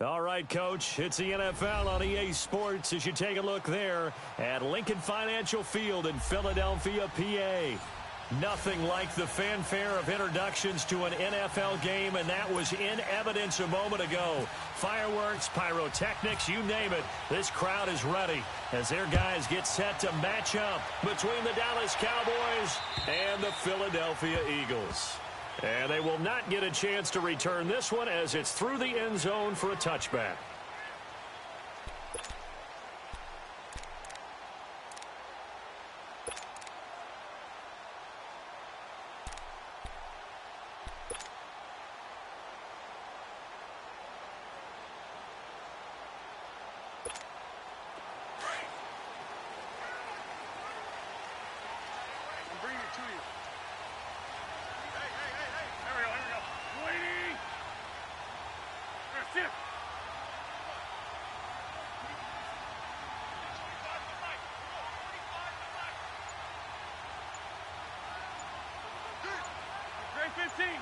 All right, Coach, it's the NFL on EA Sports as you take a look there at Lincoln Financial Field in Philadelphia, PA. Nothing like the fanfare of introductions to an NFL game, and that was in evidence a moment ago. Fireworks, pyrotechnics, you name it. This crowd is ready as their guys get set to match up between the Dallas Cowboys and the Philadelphia Eagles. And they will not get a chance to return this one as it's through the end zone for a touchback.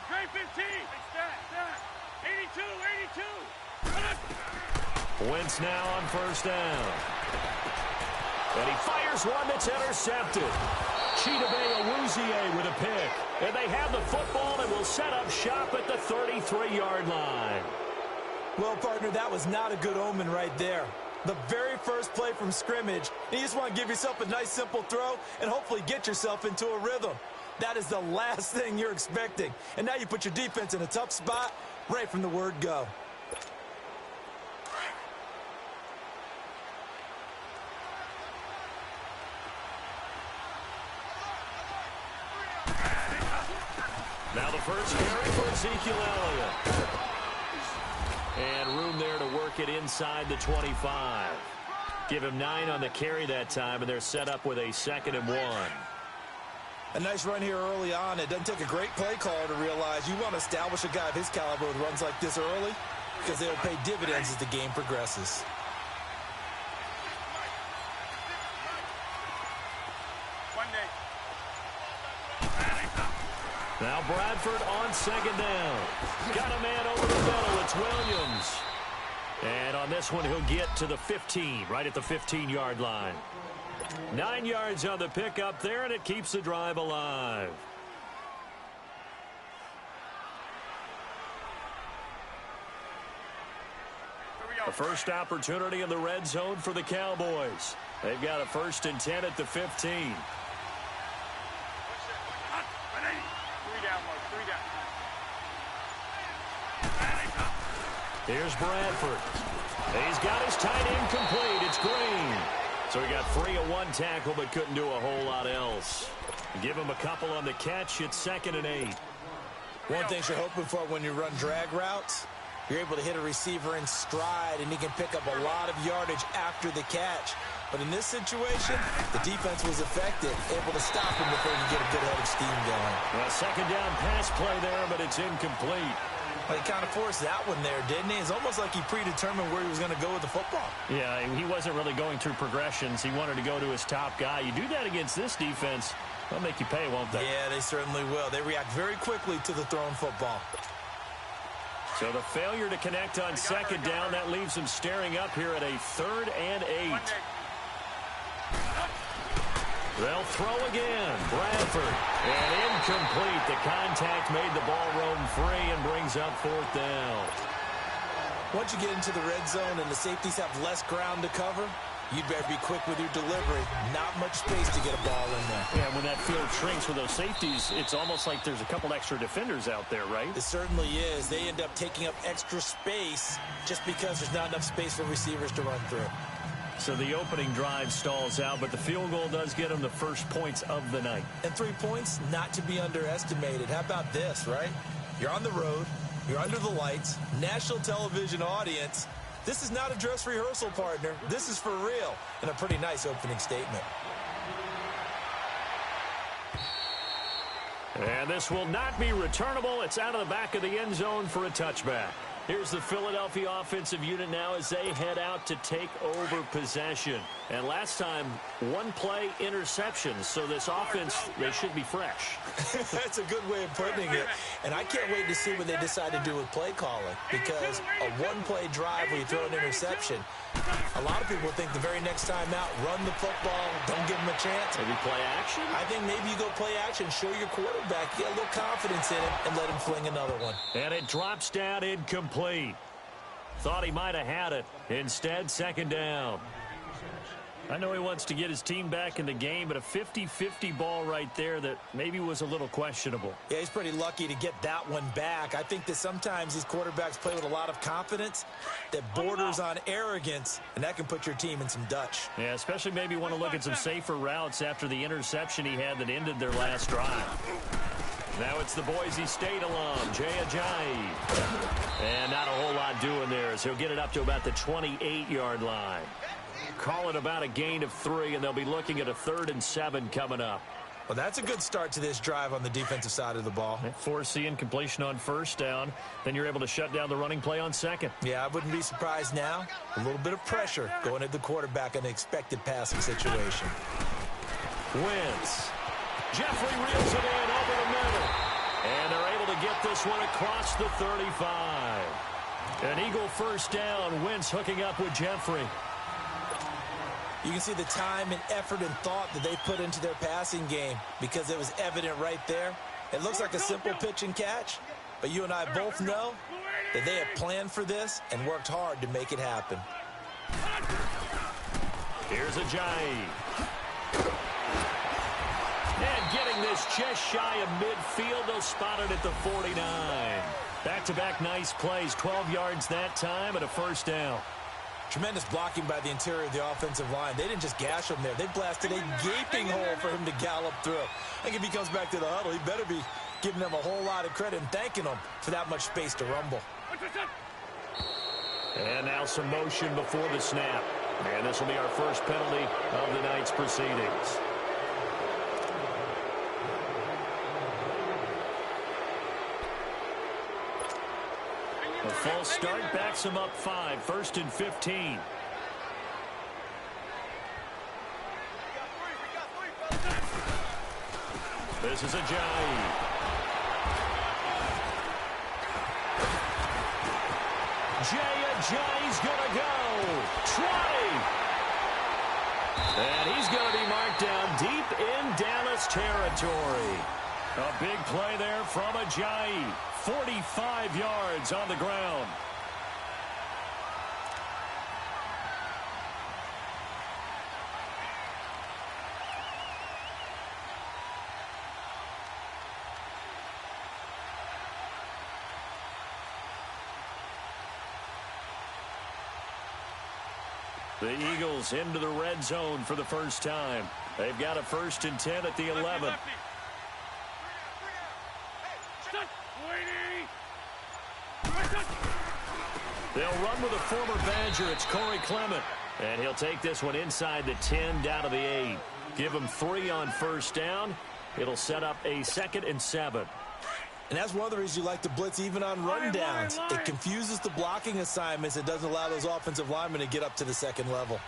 Great 15. Stack. 82. Wentz now on first down. And he fires one that's intercepted. Chidobe Awuzie with a pick. And they have the football and will set up shop at the 33-yard line. Well, partner, that was not a good omen right there. The very first play from scrimmage, and you just want to give yourself a nice, simple throw and hopefully get yourself into a rhythm. That is the last thing you're expecting. And now you put your defense in a tough spot right from the word go. Now the first carry for Ezekiel Elliott. And room there to work it inside the 25. Give him 9 on the carry that time, and they're set up with a 2nd and 1. A nice run here early on. It doesn't take a great play caller to realize you want to establish a guy of his caliber with runs like this early because they'll pay dividends as the game progresses. Now Bradford on 2nd down. Got a man over the middle. It's Williams. And on this one, he'll get to the 15, right at the 15-yard line. 9 yards on the pickup there, and it keeps the drive alive. The first opportunity in the red zone for the Cowboys. They've got a 1st and 10 at the 15. 3 down, Mark. 3 down. Here's Bradford. He's got his tight end complete. It's Green. So he got free of 1 tackle but couldn't do a whole lot else. Give him a couple on the catch. It's 2nd and 8. One thing you're hoping for when you run drag routes, you're able to hit a receiver in stride and he can pick up a lot of yardage after the catch. But in this situation, the defense was effective, able to stop him before he could get a good head of steam going. Well, 2nd down pass play there, but it's incomplete. Well, he kind of forced that one there, didn't he? It's almost like he predetermined where he was going to go with the football. Yeah, he wasn't really going through progressions. He wanted to go to his top guy. You do that against this defense, they'll make you pay, won't they? Yeah, they certainly will. They react very quickly to the thrown football. So the failure to connect on 2nd down, that leaves him staring up here at a 3rd and 8. They'll throw again. Bradford. And incomplete. The contact made the ball roam free and brings up 4th down. Once you get into the red zone and the safeties have less ground to cover, you'd better be quick with your delivery. Not much space to get a ball in there. Yeah, when that field shrinks with those safeties, it's almost like there's a couple extra defenders out there, right? It certainly is. They end up taking up extra space just because there's not enough space for receivers to run through. So the opening drive stalls out, but the field goal does get them the first points of the night. And 3 points, not to be underestimated. How about this, right? You're on the road. You're under the lights. National television audience. This is not a dress rehearsal, partner. This is for real. And a pretty nice opening statement. And this will not be returnable. It's out of the back of the end zone for a touchback. Here's the Philadelphia offensive unit now as they head out to take over possession. And last time, one play interceptions. So this offense, they should be fresh. That's a good way of putting it. And I can't wait to see what they decide to do with play calling. Because a one-play drive where you throw an interception, a lot of people think the very next time out, run the football, don't give them a chance. Maybe play action? I think maybe you go play action, show your quarterback, get a little confidence in him, and let him fling another one. And it drops down incomplete. Thought he might have had it. Instead, second down. I know he wants to get his team back in the game, but a 50-50 ball right there that maybe was a little questionable. Yeah, he's pretty lucky to get that one back. I think that sometimes these quarterbacks play with a lot of confidence that borders on arrogance, and that can put your team in some Dutch. Yeah, especially maybe want to look at some safer routes after the interception he had that ended their last drive. Now it's the Boise State alum, Jay Ajayi. And not a whole lot doing there as he'll get it up to about the 28-yard line. Call it about a gain of 3, and they'll be looking at a 3rd and 7 coming up. Well, that's a good start to this drive on the defensive side of the ball. Force the incompletion on first down. Then you're able to shut down the running play on second. Yeah, I wouldn't be surprised now. A little bit of pressure going at the quarterback in an expected passing situation. Wentz. Jeffrey reels it in over the middle. And they're able to get this one across the 35. An Eagle first down. Wentz hooking up with Jeffrey. You can see the time and effort and thought that they put into their passing game because it was evident right there. It looks like a simple pitch and catch, but you and I both know that they have planned for this and worked hard to make it happen. Here's Ajayi. And getting this just shy of midfield, they'll spot it at the 49. Back-to-back nice plays, 12 yards that time and a first down. Tremendous blocking by the interior of the offensive line. They didn't just gash him there. They blasted a gaping hole for him to gallop through. I think if he comes back to the huddle, he better be giving them a whole lot of credit and thanking them for that much space to rumble. And now some motion before the snap. And this will be our first penalty of the night's proceedings. A false start backs him up 5. 1st and 15. This is Ajayi. Ajayi's going to go. 20. And he's going to be marked down deep in Dallas territory. A big play there from Ajayi. 45 yards on the ground. The Eagles into the red zone for the first time. They've got a 1st and 10 at the 11. They'll run with a former Badger. It's Corey Clement. And he'll take this one inside the 10 down to the 8. Give him 3 on first down. It'll set up a 2nd and 7. And that's one of the reasons you like to blitz even on rundowns. It confuses the blocking assignments. It doesn't allow those offensive linemen to get up to the second level.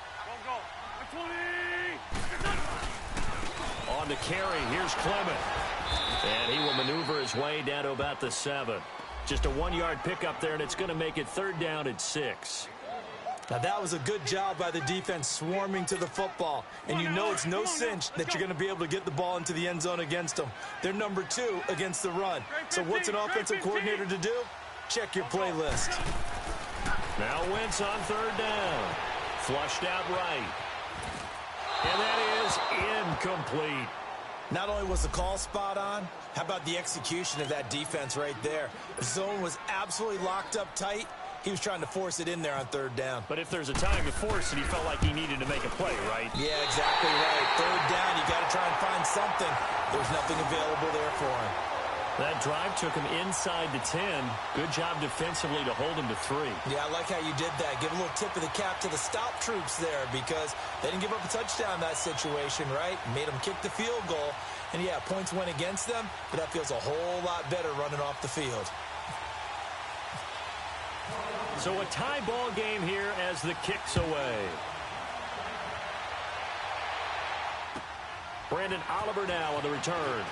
On the carry, here's Clement. And he will maneuver his way down to about the 7. Just a 1-yard pickup there, and it's going to make it 3rd down at 6. Now, that was a good job by the defense swarming to the football. And you know it's no cinch that you're going to be able to get the ball into the end zone against them. They're number 2 against the run. So what's an offensive coordinator to do? Check your playlist. Now Wentz on 3rd down. Flushed out right. And that is incomplete. Not only was the call spot on, how about the execution of that defense right there? The zone was absolutely locked up tight. He was trying to force it in there on 3rd down. But if there's a time to force it, he felt like he needed to make a play, right? Yeah, exactly right. 3rd down, you got to try and find something. There's nothing available there for him. That drive took him inside the 10. Good job defensively to hold him to 3. Yeah, I like how you did that. Give a little tip of the cap to the stop troops there because they didn't give up a touchdown in that situation, right? Made them kick the field goal. And, yeah, points went against them, but that feels a whole lot better running off the field. So a tie ball game here as the kick's away. Brandon Oliver now on the return.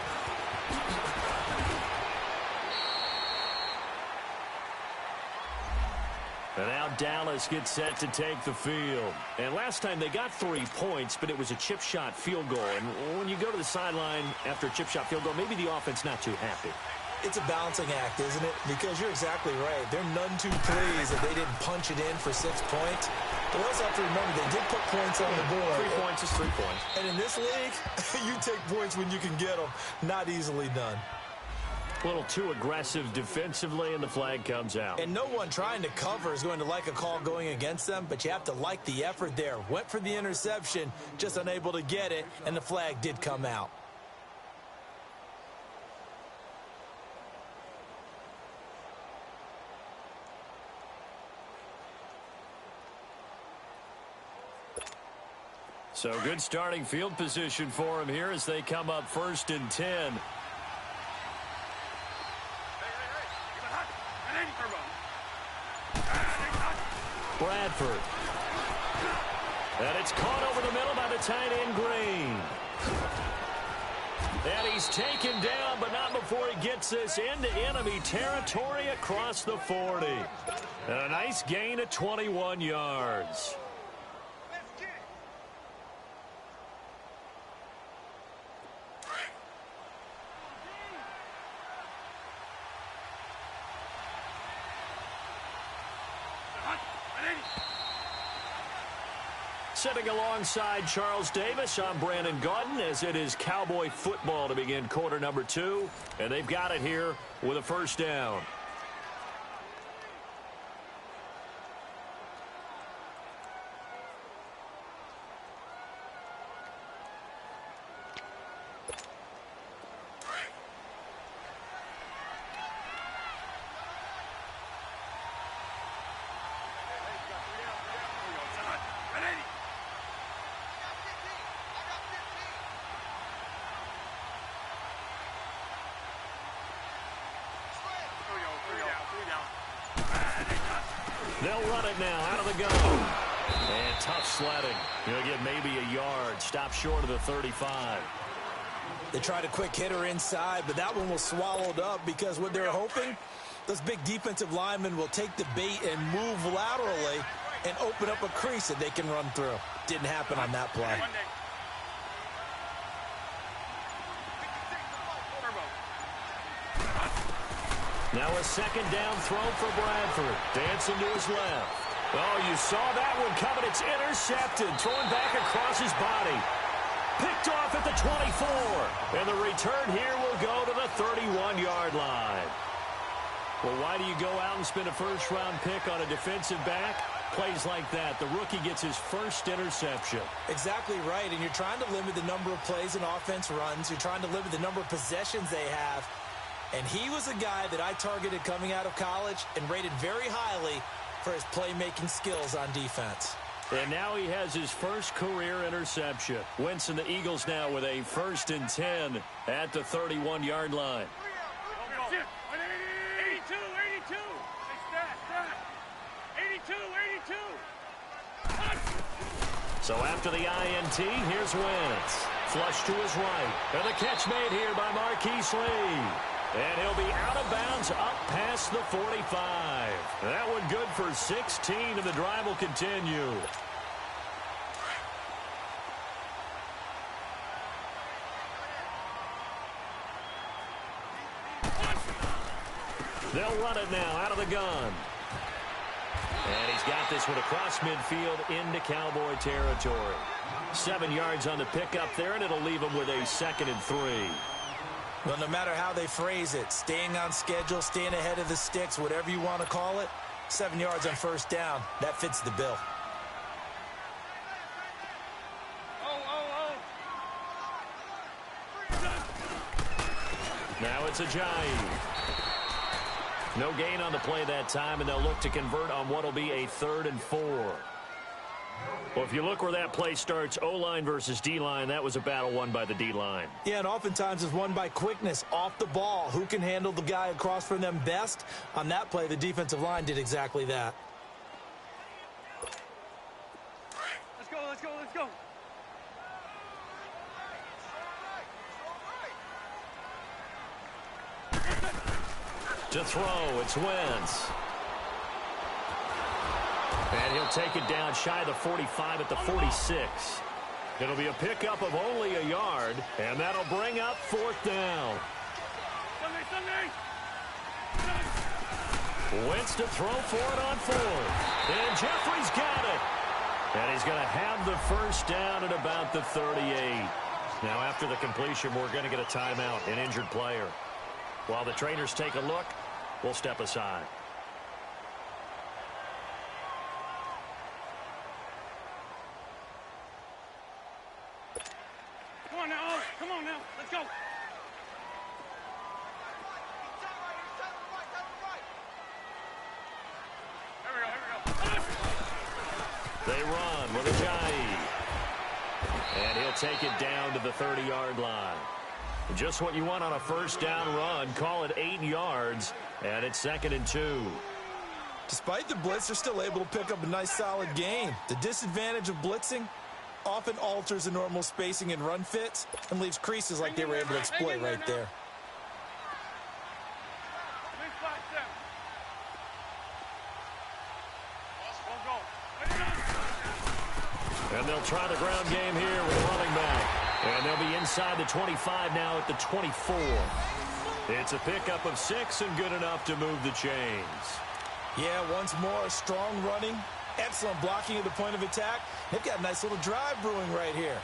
And now Dallas gets set to take the field. And last time they got 3 points, but it was a chip shot field goal. And when you go to the sideline after a chip shot field goal, maybe the offense not too happy. It's a balancing act, isn't it? Because you're exactly right. They're none too pleased that they didn't punch it in for 6 points. But we also have to remember they did put points on the board. 3 points is 3 points. And in this league, you take points when you can get them. Not easily done. A little too aggressive defensively, and the flag comes out. And no one trying to cover is going to like a call going against them, but you have to like the effort there. Went for the interception, just unable to get it, and the flag did come out. So good starting field position for him here as they come up 1st and 10. Bradford. And it's caught over the middle by the tight end Green. And he's taken down, but not before he gets this into enemy territory across the 40. And a nice gain of 21 yards. Sitting alongside Charles Davis, I'm Brandon Gaudin, as it is Cowboy football to begin quarter number 2. And they've got it here with a 1st down. They'll run it now out of the gun. And tough sledding. He'll get maybe a yard. Stop short of the 35. They tried a quick hitter inside, but that one was swallowed up because what they're hoping, those big defensive linemen will take the bait and move laterally and open up a crease that they can run through. Didn't happen on that play. Now a 2nd down throw for Bradford. Dancing to his left. Oh, you saw that one coming. It's intercepted. Thrown back across his body. Picked off at the 24. And the return here will go to the 31-yard line. Well, why do you go out and spend a 1st-round pick on a defensive back? Plays like that. The rookie gets his 1st interception. Exactly right. And you're trying to limit the number of plays an offense runs. You're trying to limit the number of possessions they have. And he was a guy that I targeted coming out of college and rated very highly for his playmaking skills on defense. And now he has his 1st career interception. Wentz and the Eagles now with a 1st and 10 at the 31-yard line. 82, 82. 82, 82. So after the INT, here's Wentz. Flush to his right. And the catch made here by Marquise Lee. And he'll be out of bounds up past the 45. That one good for 16, and the drive will continue. They'll run it now out of the gun. And he's got this one across midfield into Cowboy territory. 7 yards on the pickup there, and it'll leave him with a 2nd and 3. Well, no matter how they phrase it, staying on schedule, staying ahead of the sticks, whatever you want to call it, 7 yards on 1st down, that fits the bill. Now it's Ajayi. No gain on the play that time, and they'll look to convert on what will be a 3rd and 4. Well, if you look where that play starts, O-line versus D-line, that was a battle won by the D-line. Yeah, and oftentimes it's won by quickness off the ball. Who can handle the guy across from them best? On that play, the defensive line did exactly that. To throw, it's Wentz. And he'll take it down shy of the 45 at the 46. It'll be a pickup of only a yard, and that'll bring up 4th down. Sunday. Wentz to throw for it on 4th. And Jeffrey's got it. And he's going to have the first down at about the 38. Now, after the completion, we're going to get a timeout, an injured player. While the trainers take a look, we'll step aside. Come on now. Let's go. They run with Ajayi. And he'll take it down to the 30-yard line. Just what you want on a first down run. Call it 8 yards, and it's 2nd and 2. Despite the blitz, they're still able to pick up a nice, solid gain. The disadvantage of blitzing often alters the normal spacing and run fits and leaves creases like they were able to exploit right there. And they'll try the ground game here with a running back. And they'll be inside the 25 now at the 24. It's a pickup of 6 and good enough to move the chains. Yeah, once more, strong running, excellent blocking at the point of attack. They've got a nice little drive brewing right here.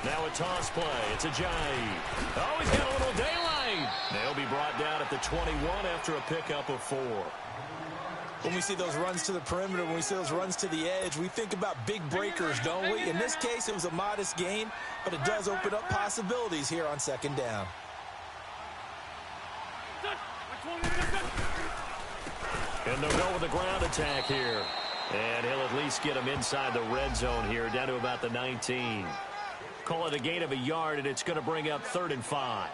Now a toss play. It's Ajayi. Oh, he's got a little daylight. They'll be brought down at the 21 after a pickup of 4. When we see those runs to the perimeter, when we see those runs to the edge, we think about big breakers, don't we? In this case, it was a modest gain, but it does open up possibilities here on 2nd down. And they'll go with the ground attack here. And he'll at least get him inside the red zone here, down to about the 19. Call it a gain of a yard, and it's going to bring up 3rd and 5.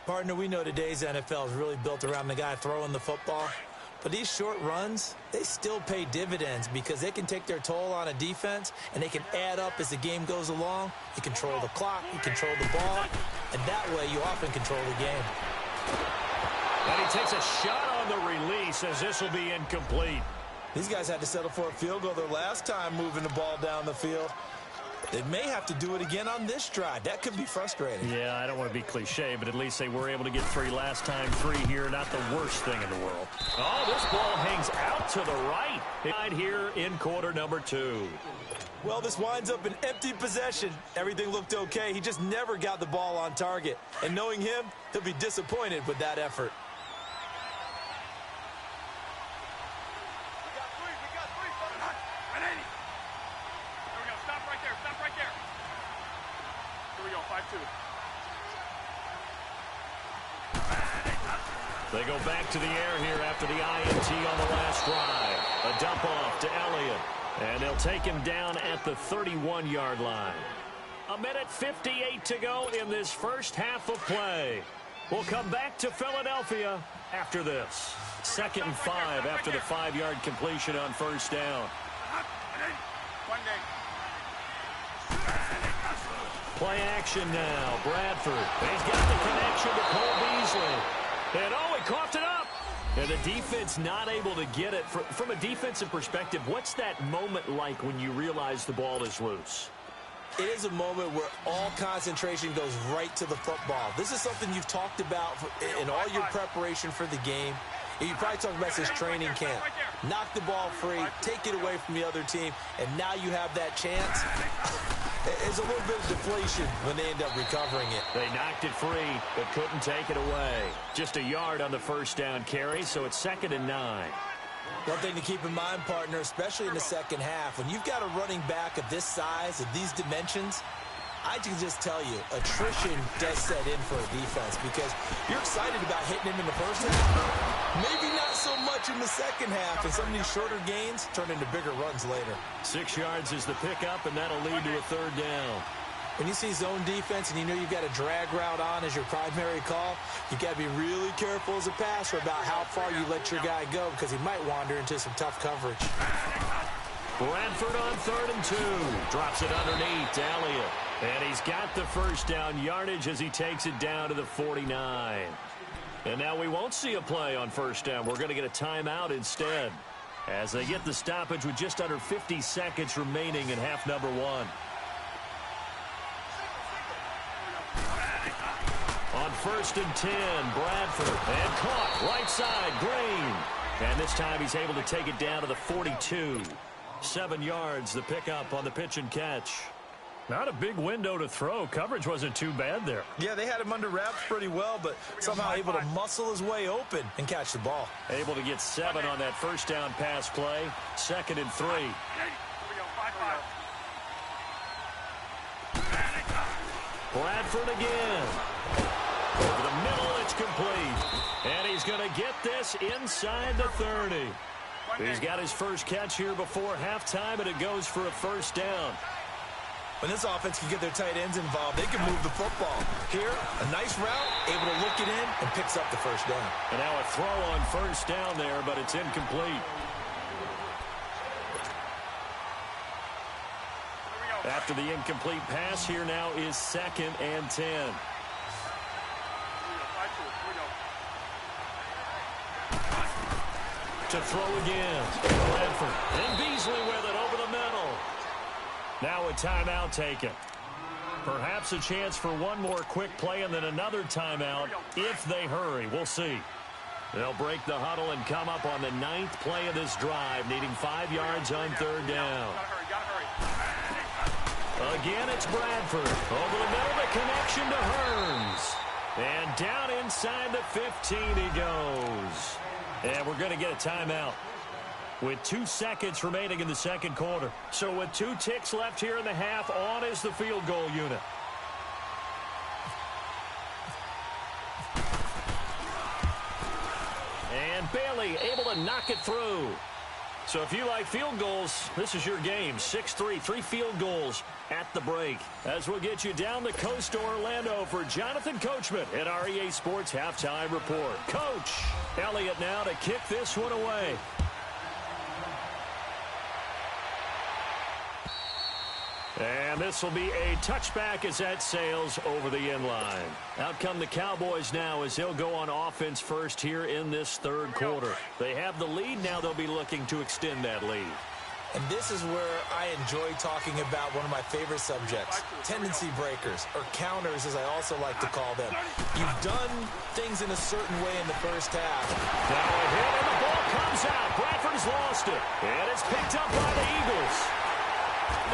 Partner, we know today's NFL is really built around the guy throwing the football. But these short runs, they still pay dividends because they can take their toll on a defense, and they can add up as the game goes along. You control the clock, you control the ball, and that way you often control the game. And he takes a shot on the release as this will be incomplete. These guys had to settle for a field goal their last time moving the ball down the field. They may have to do it again on this drive. That could be frustrating. Yeah, I don't want to be cliche, but at least they were able to get 3 last time. 3 here, not the worst thing in the world. Oh, this ball hangs out to the right. Right here in quarter number 2. Well, this winds up an empty possession. Everything looked okay. He just never got the ball on target. And knowing him, he'll be disappointed with that effort. They go back to the air here after the INT on the last drive. A dump off to Elliott. And they'll take him down at the 31-yard line. 1:58 to go in this first half of play. We'll come back to Philadelphia after this. 2nd and 5 after the 5-yard completion on first down. Play action now. Bradford. He's got the connection to Cole Beasley. And oh, he coughed it up. And the defense not able to get it. From a defensive perspective, what's that moment like when you realize the ball is loose? It is a moment where all concentration goes right to the football. This is something you've talked about in all your preparation for the game. And you probably talked about this training camp. Knock the ball free, take it away from the other team, and now you have that chance. It's a little bit of deflation when they end up recovering it. They knocked it free, but couldn't take it away. Just a yard on the first down carry, so it's 2nd and 9. One thing to keep in mind, partner, especially in the second half, when you've got a running back of this size, of these dimensions, I can just tell you, attrition does set in for a defense because you're excited about hitting him in the first half. Maybe not so much much in the second half, and some of these shorter gains turn into bigger runs later. 6 yards is the pickup, and that'll lead to a third down. When you see zone defense and you know you've got a drag route on as your primary call, you've got to be really careful as a passer about how far you let your guy go because he might wander into some tough coverage. Bradford on 3rd and 2. Drops it underneath to Elliott. And he's got the first down yardage as he takes it down to the 49. And now we won't see a play on first down. We're going to get a timeout instead as they get the stoppage with just under 50 seconds remaining in half number 1. On 1st and 10, Bradford. And caught right side, Green. And this time he's able to take it down to the 42. 7 yards, the pickup on the pitch and catch. Not a big window to throw. Coverage wasn't too bad there. Yeah, they had him under wraps pretty well, but somehow able to muscle his way open and catch the ball. Able to get 7 on that first down pass play. 2nd and 3. Bradford again. Over the middle, it's complete. And he's going to get this inside the 30. He's got his first catch here before halftime, and it goes for a first down. When this offense can get their tight ends involved, they can move the football. Here, a nice route, able to look it in, and picks up the first down. And now a throw on first down there, but it's incomplete. After the incomplete pass, here now is 2nd and 10. To throw again. Bradford. And Beasley with it over the middle. Now a timeout taken. Perhaps a chance for one more quick play and then another timeout if they hurry. We'll see. They'll break the huddle and come up on the 9th play of this drive, needing 5 yards on 3rd down. Again, it's Bradford. Over the middle, the connection to Hearns. And down inside the 15 he goes. And we're going to get a timeout with 2 seconds remaining in the second quarter. So with 2 ticks left here in the half, on is the field goal unit. And Bailey able to knock it through. So if you like field goals, this is your game. 6-3, 3 field goals at the break. As we'll get you down the coast to Orlando for Jonathan Coachman at our EA Sports Halftime Report. Coach Elliott now to kick this one away. And this will be a touchback as that sails over the end line. Out come the Cowboys now as they'll go on offense first here in this third quarter. They have the lead. Now they'll be looking to extend that lead. And this is where I enjoy talking about one of my favorite subjects, tendency breakers, or counters as I also like to call them. You've done things in a certain way in the first half. Now a hit and the ball comes out. Bradford's lost it. And it's picked up by the Eagles.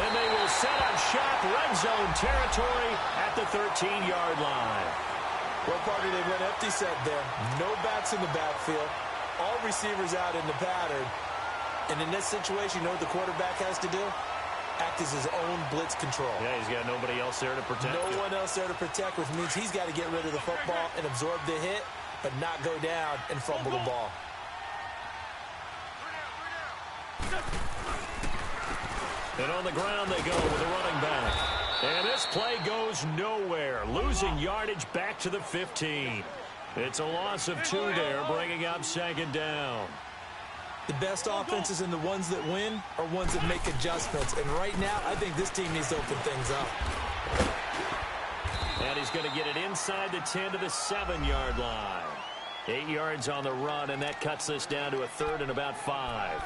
And they will set up shop, red zone territory at the 13-yard line. Well, partner, they went empty set there. No backs in the backfield. All receivers out in the pattern. And in this situation, you know what the quarterback has to do? Act as his own blitz control. Yeah, he's got nobody else there to protect him. No one else there to protect, which means he's got to get rid of the football and absorb the hit, but not go down and fumble the ball. And on the ground they go with a running back. And this play goes nowhere, losing yardage back to the 15. It's a loss of 2 there, bringing up 2nd down. The best offenses and the ones that win are ones that make adjustments. And right now, I think this team needs to open things up. And he's going to get it inside the 10 to the 7-yard line. 8 yards on the run, and that cuts this down to a 3rd and about 5.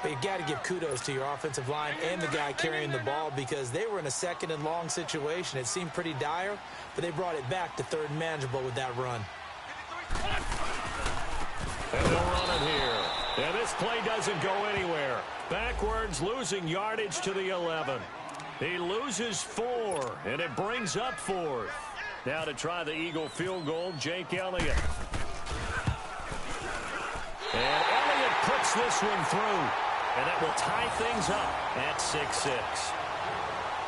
But you got to give kudos to your offensive line and the guy carrying the ball because they were in a 2nd and long situation. It seemed pretty dire, but they brought it back to 3rd and manageable with that run. And they'll run it here. And this play doesn't go anywhere. Backwards, losing yardage to the 11. He loses 4, and it brings up 4th. Now to try the Eagle field goal, Jake Elliott. And Elliott puts this one through. And that will tie things up at 6-6.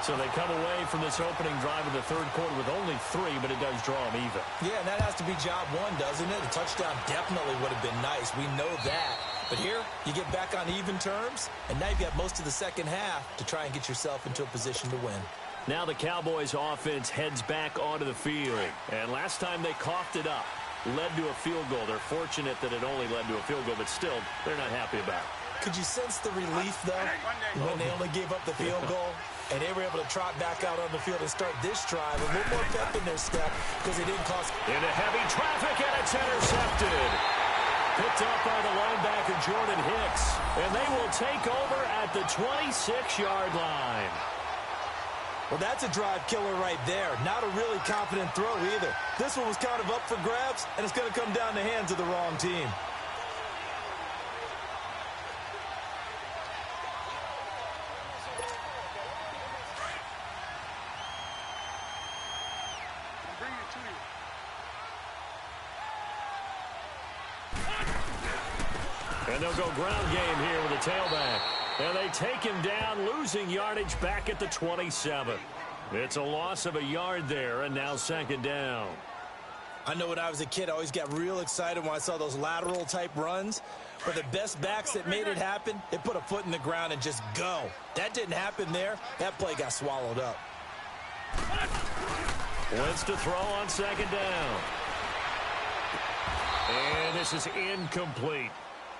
So they come away from this opening drive of the third quarter with only 3, but it does draw them even. Yeah, and that has to be job one, doesn't it? A touchdown definitely would have been nice. We know that. But here, you get back on even terms, and now you've got most of the second half to try and get yourself into a position to win. Now the Cowboys offense heads back onto the field. And last time they coughed it up, led to a field goal. They're fortunate that it only led to a field goal, but still, they're not happy about it. Could you sense the relief, though, when they only gave up the field goal? And they were able to trot back out on the field and start this drive with a little more pep in their step because it didn't cost. Into heavy traffic, and it's intercepted. Picked up by the linebacker, Jordan Hicks. And they will take over at the 26-yard line. Well, that's a drive killer right there. Not a really confident throw either. This one was kind of up for grabs, and it's going to come down the hands of the wrong team. And they'll go ground game here with a tailback. And they take him down, losing yardage back at the 27. It's a loss of a yard there, and now second down. I know when I was a kid, I always got real excited when I saw those lateral-type runs. But the best backs that made it happen, they put a foot in the ground and just go. That didn't happen there. That play got swallowed up. Wentz to throw on second down. And this is incomplete.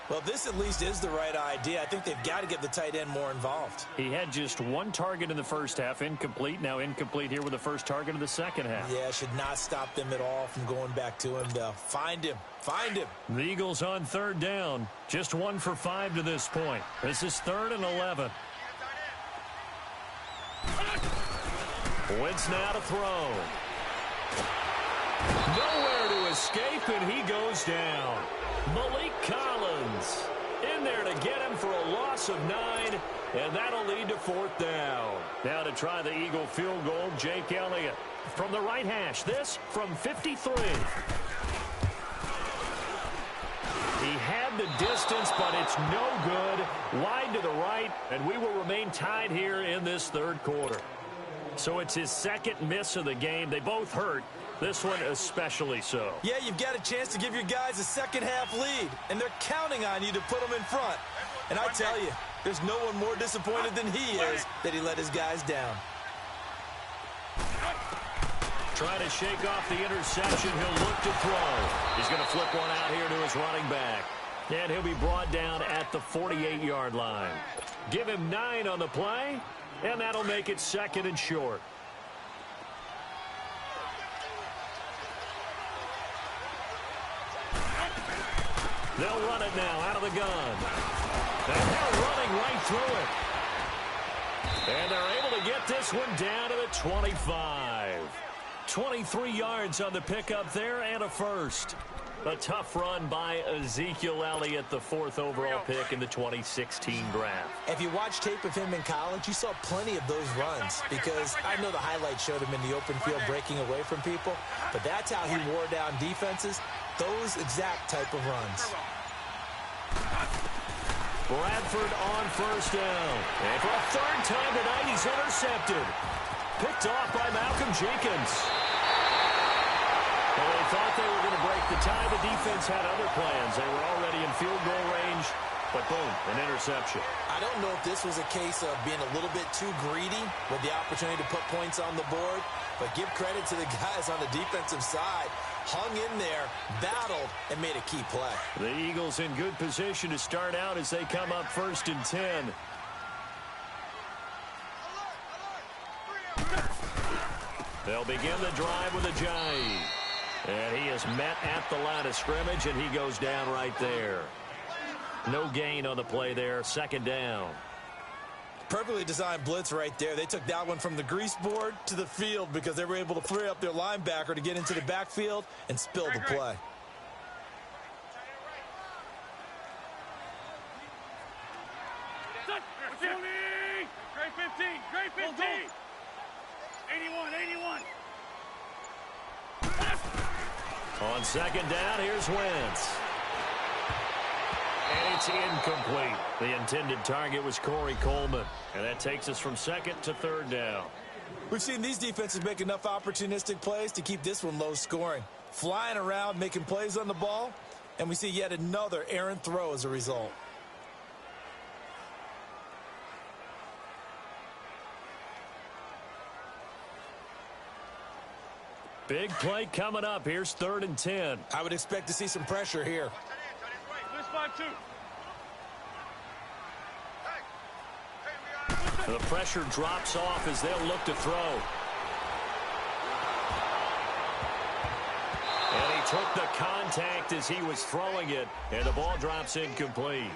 Well, this at least is the right idea. I think they've got to get the tight end more involved. He had just 1 target in the first half, incomplete. Now incomplete here with the first target of the second half. Yeah, should not stop them at all from going back to him, though. Find him. Find him. The Eagles on third down. Just 1 for 5 to this point. This is 3rd and 11. Wentz now to throw. Nowhere to escape, and he goes down. Malik Collins in there to get him for a loss of 9, and that'll lead to 4th down. Now to try the Eagle field goal, Jake Elliott from the right hash. This from 53. He had the distance, but it's no good. Wide to the right, and we will remain tied here in this third quarter. So it's his second miss of the game. They both hurt. This one especially so. Yeah, you've got a chance to give your guys a second-half lead, and they're counting on you to put them in front. And I tell you, there's no one more disappointed than he is that he let his guys down. Trying to shake off the interception. He'll look to throw. He's going to flip one out here to his running back. And he'll be brought down at the 48-yard line. Give him 9 on the play, and that'll make it 2nd and short. They'll run it now out of the gun. And they're running right through it. And they're able to get this one down to the 25. 23 yards on the pickup there and a first. A tough run by Ezekiel Elliott, the 4th overall pick in the 2016 draft. If you watch tape of him in college, you saw plenty of those runs because I know the highlights showed him in the open field breaking away from people, but that's how he wore down defenses, those exact type of runs. Bradford on first down. And for a 3rd time tonight, he's intercepted. Picked off by Malcolm Jenkins. Well, they thought they were going to break the tie. The defense had other plans. They were already in field goal range, but boom, an interception. I don't know if this was a case of being a little bit too greedy with the opportunity to put points on the board, but give credit to the guys on the defensive side. Hung in there, battled, and made a key play. The Eagles in good position to start out as they come up 1st and 10. They'll begin the drive with a jive. And he is met at the line of scrimmage, and he goes down right there. No gain on the play there, 2nd down. Perfectly designed blitz right there. They took that one from the grease board to the field because they were able to free up their linebacker to get into the backfield and spill the play. Grade 15, grade 15. 81, 81. On 2nd down, here's Wentz. And he It's incomplete. The intended target was Corey Coleman. And that takes us from second to third down. We've seen these defenses make enough opportunistic plays to keep this one low scoring. Flying around, making plays on the ball, and we see yet another errant throw as a result. Big play coming up. Here's 3rd and 10. I would expect to see some pressure here. This 5-2. The pressure drops off as they'll look to throw. And he took the contact as he was throwing it, and the ball drops incomplete.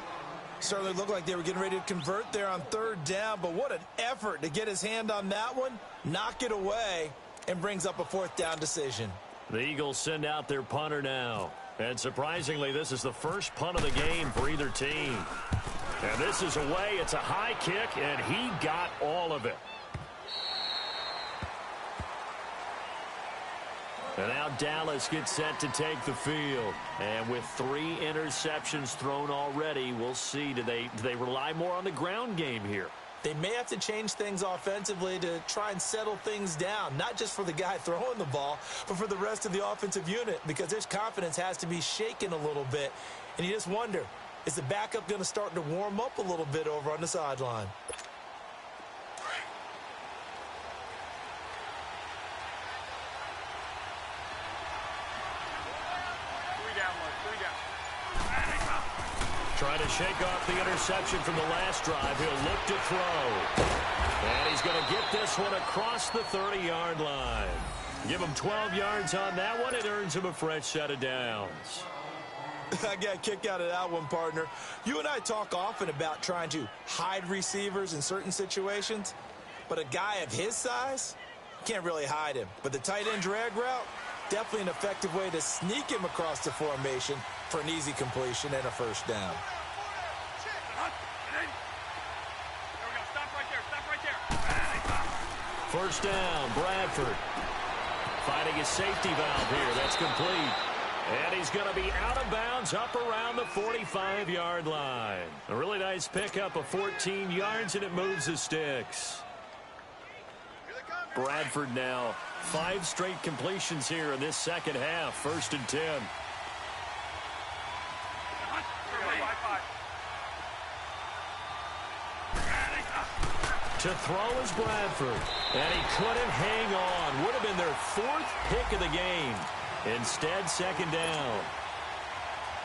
Certainly looked like they were getting ready to convert there on 3rd down, but what an effort to get his hand on that one, knock it away, and brings up a 4th down decision. The Eagles send out their punter now. And surprisingly, this is the first punt of the game for either team. And this is away. It's a high kick, and he got all of it. And now Dallas gets set to take the field. And with 3 interceptions thrown already, we'll see. Do they rely more on the ground game here? They may have to change things offensively to try and settle things down, not just for the guy throwing the ball, but for the rest of the offensive unit, because his confidence has to be shaken a little bit. And you just wonder, is the backup going to start to warm up a little bit over on the sideline? Trying to shake off the interception from the last drive. He'll look to throw. And he's going to get this one across the 30-yard line. Give him 12 yards on that one. It earns him a fresh set of downs. I got a kick out of that one, partner. You and I talk often about trying to hide receivers in certain situations, but a guy of his size, you can't really hide him. But the tight end drag route, definitely an effective way to sneak him across the formation for an easy completion and a first down. First down, Bradford. Finding his safety valve here. That's complete. And he's going to be out of bounds up around the 45-yard line. A really nice pickup of 14 yards, and it moves the sticks. Bradford now 5 straight completions here in this second half. 1st and 10. To throw is Bradford. And he couldn't hang on. Would have been their 4th pick of the game. Instead, 2nd down.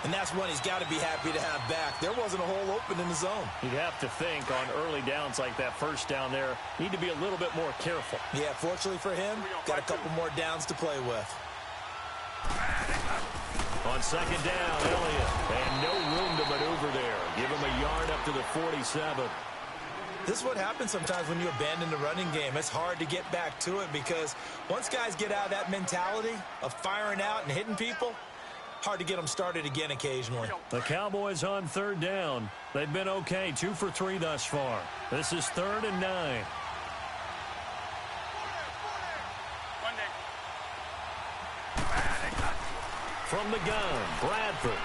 And that's one he's got to be happy to have back. There wasn't a hole open in the zone. You'd have to think on early downs like that, first down there, need to be a little bit more careful. Yeah, fortunately for him, got a couple more downs to play with. On 2nd down, Elliott. And no room to maneuver there. Give him a yard up to the 47. This is what happens sometimes when you abandon the running game. It's hard to get back to it because once guys get out of that mentality of firing out and hitting people, hard to get them started again occasionally. The Cowboys on 3rd down. They've been okay, 2 for 3 thus far. This is 3rd and 9. From the gun, Bradford.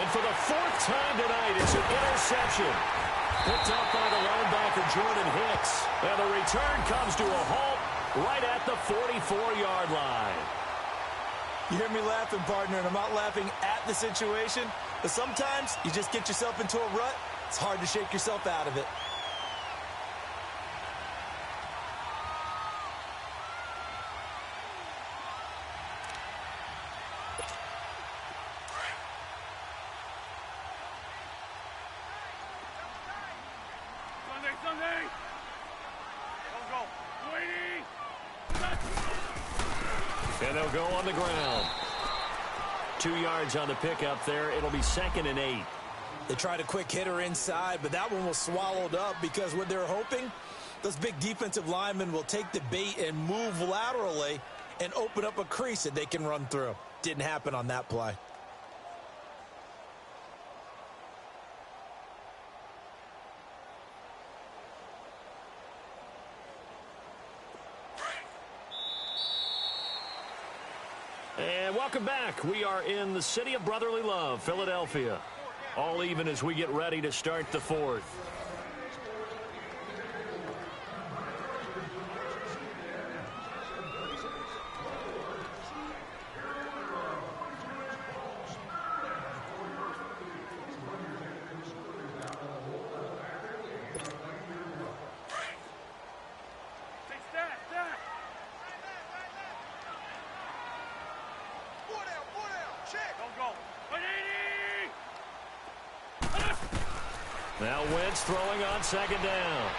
And for the 4th time tonight, it's an interception. Picked up by the linebacker, Jordan Hicks. And the return comes to a halt right at the 44-yard line. You hear me laughing, partner, and I'm not laughing at the situation, but sometimes you just get yourself into a rut. It's hard to shake yourself out of it. Sunday. Let's go. And they'll go on the ground. 2 yards on the pickup there. It'll be 2nd and 8. They tried a quick hitter inside, but that one was swallowed up because what they're hoping, those big defensive linemen will take the bait and move laterally and open up a crease that they can run through. Didn't happen on that play. And welcome back. We are in the city of brotherly love, Philadelphia. All even as we get ready to start the fourth. Now Wentz throwing on second down.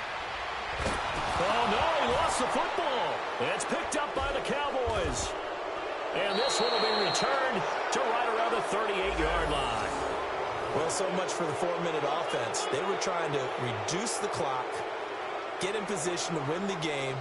Oh, no, he lost the football. It's picked up by the Cowboys. And this one will be returned to right around the 38-yard line. Well, so much for the 4-minute offense. They were trying to reduce the clock, get in position to win the game,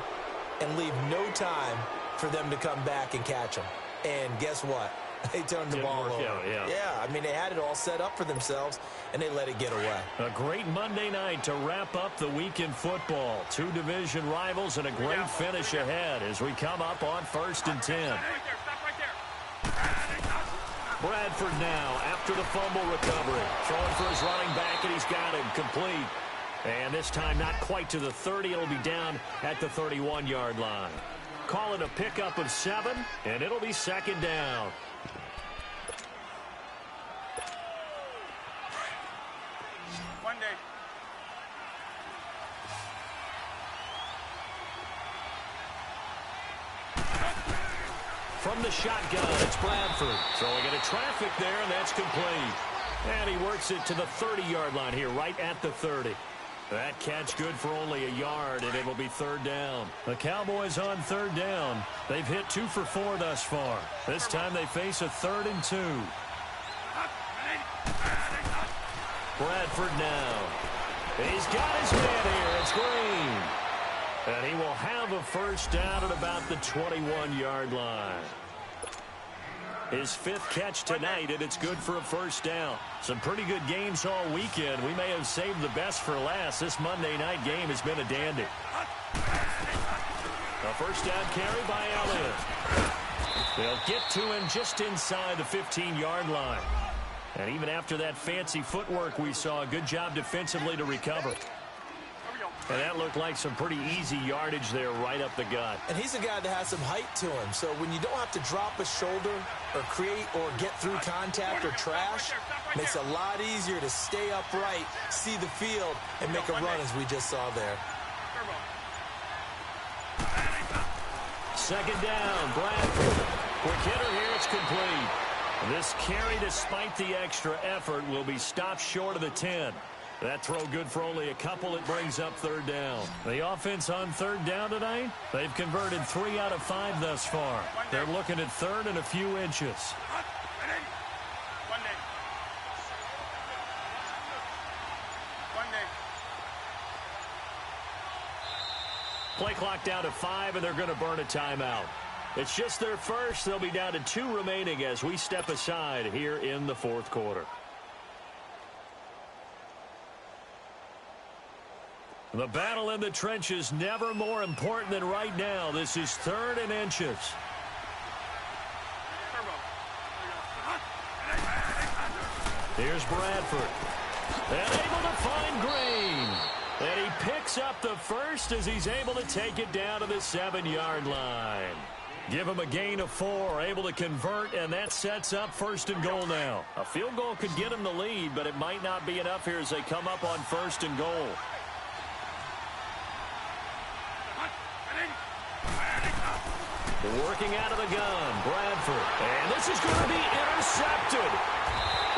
and leave no time for them to come back and catch them. And guess what? They turned the ball over. Yeah, I mean, they had it all set up for themselves, and they let it get away. A great Monday night to wrap up the week in football. Two division rivals and a great finish ahead as we come up on 1st and 10. Bradford now after the fumble recovery. Throwing for his running back, and he's got him complete. And this time not quite to the 30. It'll be down at the 31-yard line. Call it a pickup of 7, and it'll be 2nd down. From the shotgun, it's Bradford. Throwing into traffic there, and that's complete. And he works it to the 30-yard line here, right at the 30. That catch good for only a yard, and it'll be 3rd down. The Cowboys on 3rd down. They've hit 2 for 4 thus far. This time they face a 3rd and 2. Bradford now. He's got his man here. It's Green. And he will have a 1st down at about the 21-yard line. His 5th catch tonight, and it's good for a 1st down. Some pretty good games all weekend. We may have saved the best for last. This Monday night game has been a dandy. A 1st down carry by Elliott. They'll get to him just inside the 15-yard line. And even after that fancy footwork we saw, a good job defensively to recover. And that looked like some pretty easy yardage there right up the gut. And he's a guy that has some height to him. So when you don't have to drop a shoulder or create or get through contact or trash, makes it a lot easier to stay upright, see the field, and make a run as we just saw there. 2nd down, Bradford. Quick hitter here, it's complete. This carry, despite the extra effort, will be stopped short of the 10. That throw good for only a couple. It brings up 3rd down. The offense on 3rd down tonight, they've converted 3 out of 5 thus far. They're looking at 3rd and a few inches. Play clock down to 5, and they're going to burn a timeout. It's just their first. They'll be down to 2 remaining as we step aside here in the 4th quarter. The battle in the trenches never more important than right now. This is 3rd and inches. Here's Bradford. And able to find Green. And he picks up the 1st as he's able to take it down to the 7-yard line. Give him a gain of 4, able to convert, and that sets up 1st and goal now. A field goal could get him the lead, but it might not be enough here as they come up on 1st and goal. Working out of the gun, Bradford. And this is going to be intercepted.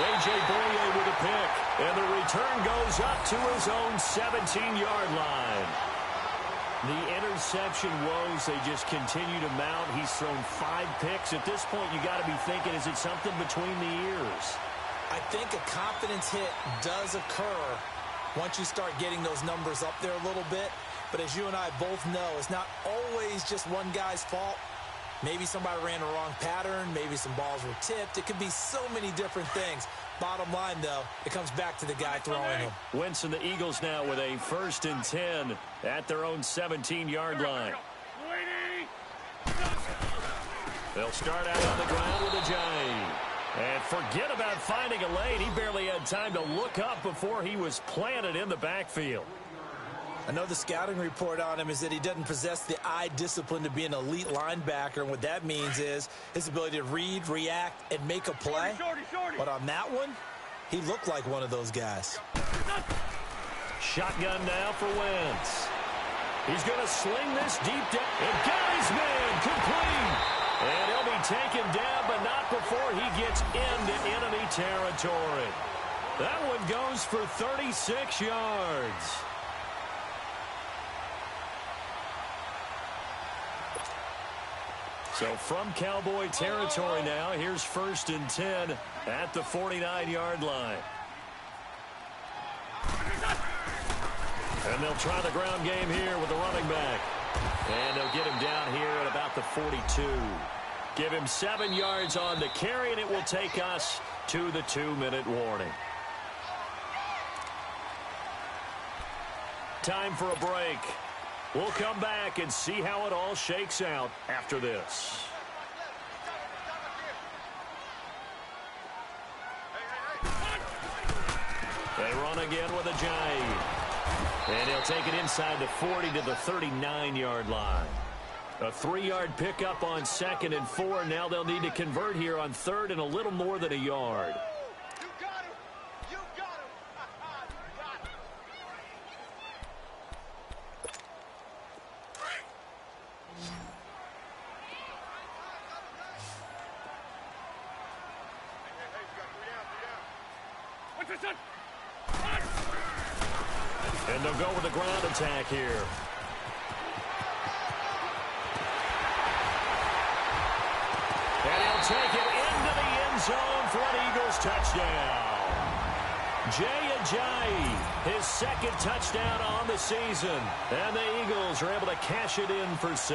A.J. Boye with a pick. And the return goes up to his own 17-yard line. The interception woes, they just continue to mount. He's thrown 5 picks. At this point, you got to be thinking, is it something between the ears? I think a confidence hit does occur once you start getting those numbers up there a little bit. But as you and I both know, it's not always just one guy's fault. Maybe somebody ran the wrong pattern. Maybe some balls were tipped. It could be so many different things. Bottom line, though, it comes back to the guy throwing them. Wentz and the Eagles now with a 1st and 10 at their own 17-yard line. They'll start out on the ground with a Ajayi. And forget about finding a lane. He barely had time to look up before he was planted in the backfield. I know the scouting report on him is that he doesn't possess the eye discipline to be an elite linebacker. And what that means is his ability to read, react, and make a play. But on that one, he looked like one of those guys. Shotgun now for Wentz. He's going to sling this deep down. And got his man complete. And he'll be taken down, but not before he gets into enemy territory. That one goes for 36 yards. So from Cowboy territory now, here's 1st and 10 at the 49-yard line. And they'll try the ground game here with the running back. And they'll get him down here at about the 42. Give him 7 yards on the carry, and it will take us to the 2-minute warning. Time for a break. We'll come back and see how it all shakes out after this. They run again with Ajayi. And he'll take it inside the 40 to the 39-yard line. A 3-yard pickup on 2nd and 4. Now they'll need to convert here on 3rd and a little more than a yard. And they'll go with the ground attack here. And he'll take it into the end zone for an Eagles touchdown. Jay Ajayi, his 2nd touchdown on the season. And the Eagles are able to cash it in for 6.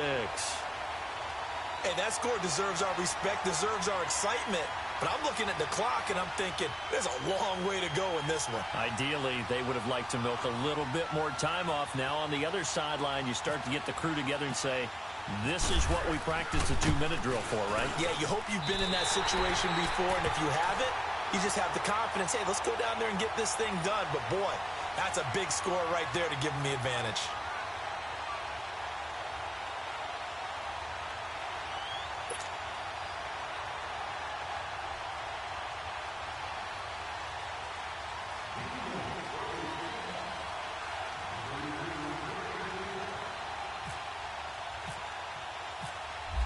Hey, that score deserves our respect, deserves our excitement. But I'm looking at the clock, and I'm thinking, there's a long way to go in this one. Ideally, they would have liked to milk a little bit more time off. Now on the other sideline, you start to get the crew together and say, this is what we practiced a 2-minute drill for, right? Yeah, you hope you've been in that situation before, and if you haven't, you just have the confidence, hey, let's go down there and get this thing done. But, boy, that's a big score right there to give them the advantage.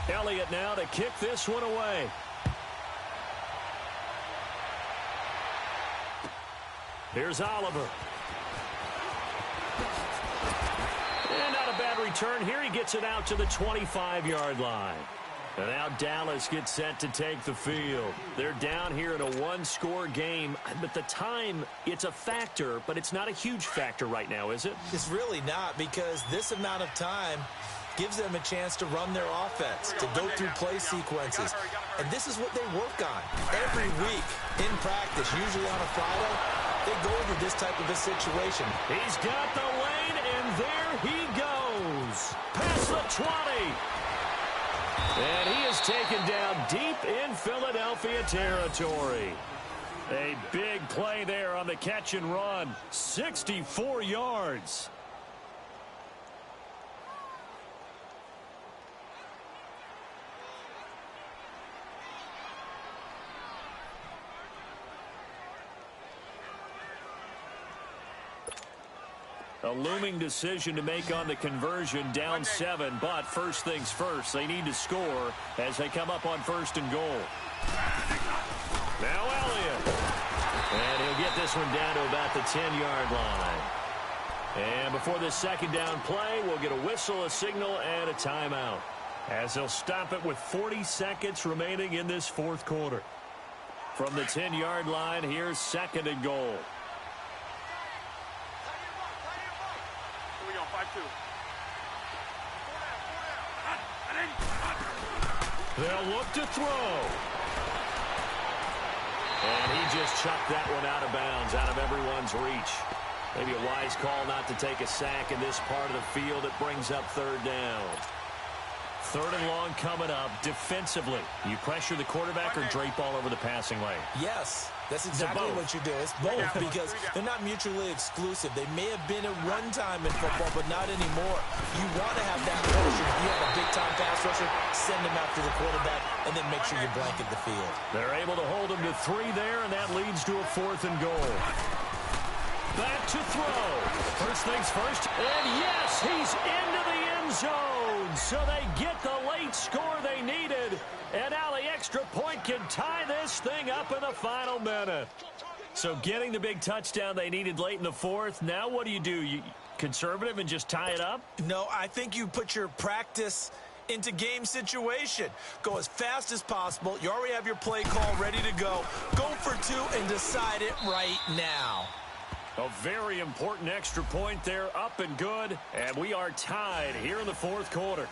Elliott now to kick this one away. Here's Oliver. And not a bad return here. He gets it out to the 25-yard line. And now Dallas gets set to take the field. They're down here in a 1-score game. But the time, it's a factor, but it's not a huge factor right now, is it? It's really not, because this amount of time gives them a chance to run their offense, to go through play sequences. And this is what they work on every week in practice, usually on a Friday. They go over this type of a situation. He's got the lane, and there he goes. Past the 20. And he is taken down deep in Philadelphia territory. A big play there on the catch and run. 64 yards. A looming decision to make on the conversion, down 7, but first things first, they need to score as they come up on 1st and goal. Now Elliott. And he'll get this one down to about the 10-yard line. And before this 2nd down play, we'll get a whistle, a signal, and a timeout, as they'll stop it with 40 seconds remaining in this 4th quarter. From the 10-yard line, here's 2nd and goal. They'll look to throw. And he just chucked that one out of bounds, out of everyone's reach. Maybe a wise call not to take a sack in this part of the field. It brings up 3rd down. Third and long coming up. Defensively, you pressure the quarterback or drape all over the passing lane? Yes, that's exactly what you do. It's both because they're not mutually exclusive. They may have been at one time in football, but not anymore. You want to have that pressure. If you have a big-time pass rusher, send him after the quarterback, and then make sure you blanket the field. They're able to hold him to 3 there, and that leads to a 4th and goal. Back to throw. First things first, and yes, he's into the end zone. So they get the late score they needed, and now the extra point can tie this thing up in the final minute. So getting the big touchdown they needed late in the 4th, now what do? You conservative and just tie it up? No, I think you put your practice into game situation. Go as fast as possible. You already have your play call ready to go. Go for 2 and decide it right now. A very important extra point there, up and good, and we are tied here in the 4th quarter.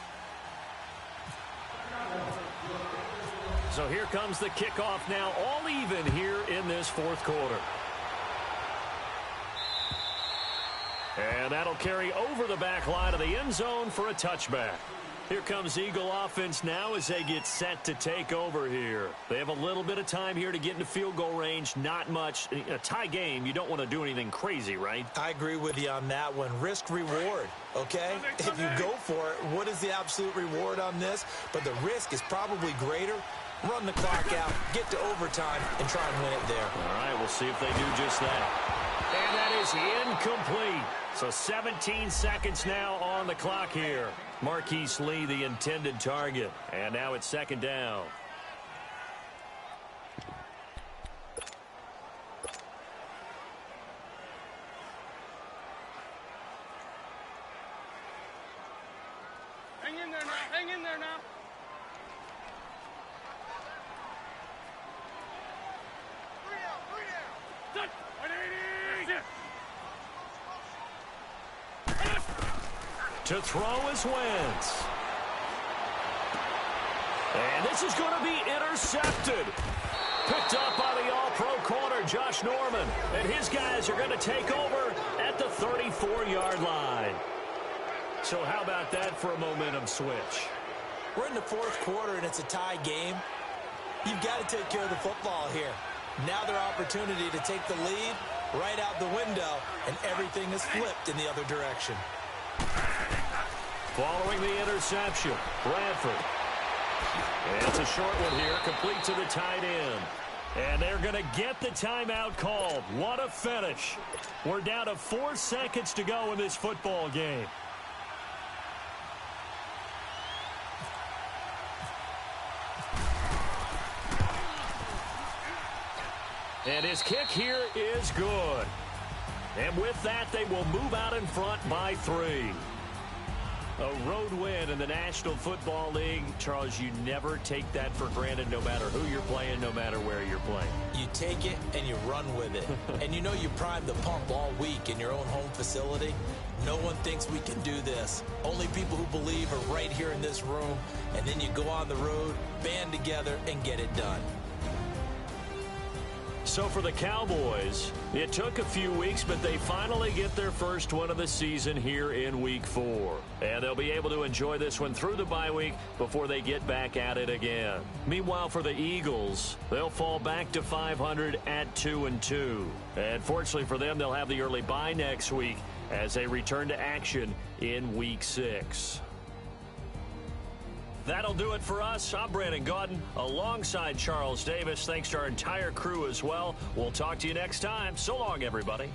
So here comes the kickoff now, all even here in this 4th quarter. And that'll carry over the back line of the end zone for a touchback. Here comes Eagle offense now as they get set to take over here. They have a little bit of time here to get into field goal range. Not much. A tie game, you don't want to do anything crazy, right? I agree with you on that one. Risk reward, okay? If you go for it, what is the absolute reward on this? But the risk is probably greater. Run the clock out, get to overtime, and try and win it there. All right, we'll see if they do just that. And that is incomplete. So 17 seconds now on the clock here. Marquise Lee, the intended target. And now it's 2nd down. Hang in there now. Hang in there now. To throw is Wentz. And this is going to be intercepted. Picked up by the all-pro corner, Josh Norman. And his guys are going to take over at the 34-yard line. So how about that for a momentum switch? We're in the 4th quarter, and it's a tie game. You've got to take care of the football here. Now their opportunity to take the lead right out the window, and everything is flipped in the other direction. Following the interception, Bradford. And it's a short one here, complete to the tight end. And they're going to get the timeout called. What a finish. We're down to 4 seconds to go in this football game. And his kick here is good. And with that, they will move out in front by 3. A road win in the National Football League. Charles, you never take that for granted no matter who you're playing, no matter where you're playing. You take it and you run with it. And you know you primed the pump all week in your own home facility. No one thinks we can do this. Only people who believe are right here in this room. And then you go on the road, band together, and get it done. So for the Cowboys, it took a few weeks, but they finally get their first win of the season here in Week 4. And they'll be able to enjoy this one through the bye week before they get back at it again. Meanwhile, for the Eagles, they'll fall back to 500 at 2-2. And fortunately for them, they'll have the early bye next week as they return to action in Week 6. That'll do it for us. I'm Brandon Gaudin alongside Charles Davis. Thanks to our entire crew as well. We'll talk to you next time. So long, everybody.